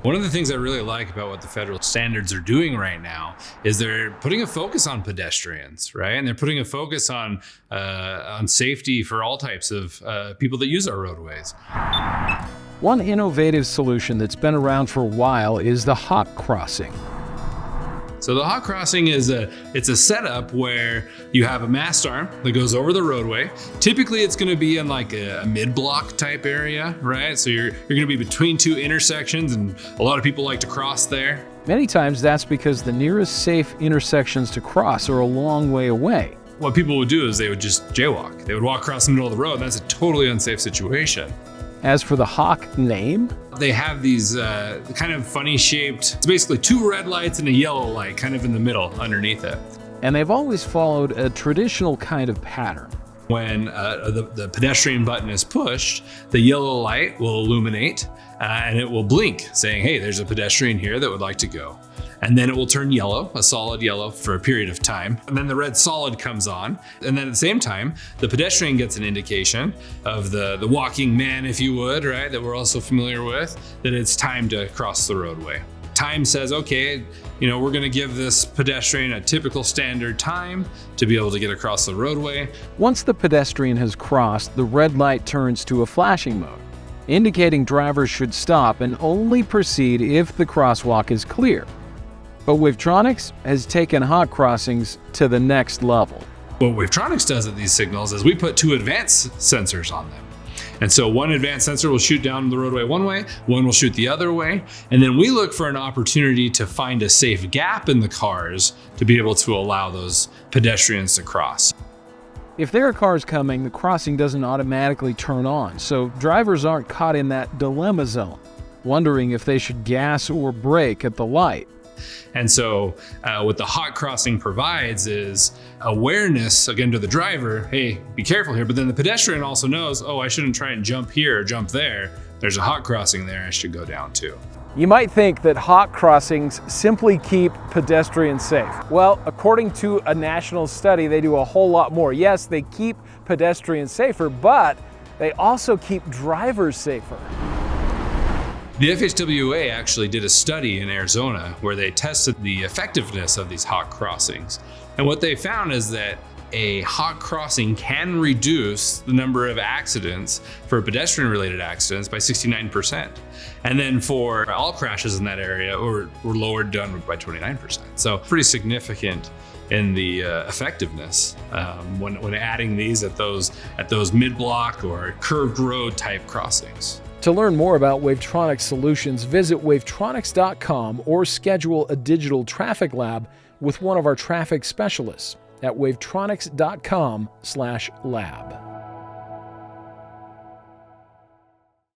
One of the things I really like about what the federal standards are doing right now is they're putting a focus on pedestrians, right? And they're putting a focus on safety for all types of people that use our roadways. One innovative solution that's been around for a while is the hot crossing. So the hot crossing is it's a setup where you have a mast arm that goes over the roadway. Typically it's gonna be in like a mid-block type area, right? So you're gonna be between two intersections, and a lot of people like to cross there. Many times that's because the nearest safe intersections to cross are a long way away. What people would do is they would just jaywalk. They would walk across the middle of the road, and that's a totally unsafe situation. As for the Hawk name, they have these kind of funny shaped, it's basically two red lights and a yellow light kind of in the middle underneath it. and they've always followed a traditional kind of pattern. When the pedestrian button is pushed, the yellow light will illuminate and it will blink saying, hey, there's a pedestrian here that would like to go. And then it will turn yellow, a solid yellow for a period of time. And then the red solid comes on. And then at the same time, the pedestrian gets an indication of the walking man, if you would, right? That we're also familiar with, that it's time to cross the roadway. Time says, okay, we're gonna give this pedestrian a typical standard time to be able to get across the roadway. Once the pedestrian has crossed, the red light turns to a flashing mode, indicating drivers should stop and only proceed if the crosswalk is clear. But Wavetronix has taken hot crossings to the next level. What Wavetronix does at these signals is we put two advanced sensors on them. And so one advanced sensor will shoot down the roadway one way, one will shoot the other way, and then we look for an opportunity to find a safe gap in the cars to be able to allow those pedestrians to cross. If there are cars coming, the crossing doesn't automatically turn on, so drivers aren't caught in that dilemma zone, wondering if they should gas or brake at the light. And so what the hot crossing provides is awareness, again, to the driver, hey, be careful here. But then the pedestrian also knows, oh, I shouldn't try and jump here or jump there. There's a hot crossing there, I should go down too. You might think that hot crossings simply keep pedestrians safe. Well, according to a national study, they do a whole lot more. Yes, they keep pedestrians safer, but they also keep drivers safer. The FHWA actually did a study in Arizona where they tested the effectiveness of these hot crossings. And what they found is that a hot crossing can reduce the number of accidents for pedestrian-related accidents by 69%. And then for all crashes in that area were lowered down by 29%. So pretty significant in the effectiveness when adding these at those mid-block or curved road type crossings. To learn more about Wavetronix solutions, visit wavetronix.com or schedule a digital traffic lab with one of our traffic specialists at wavetronix.com/lab.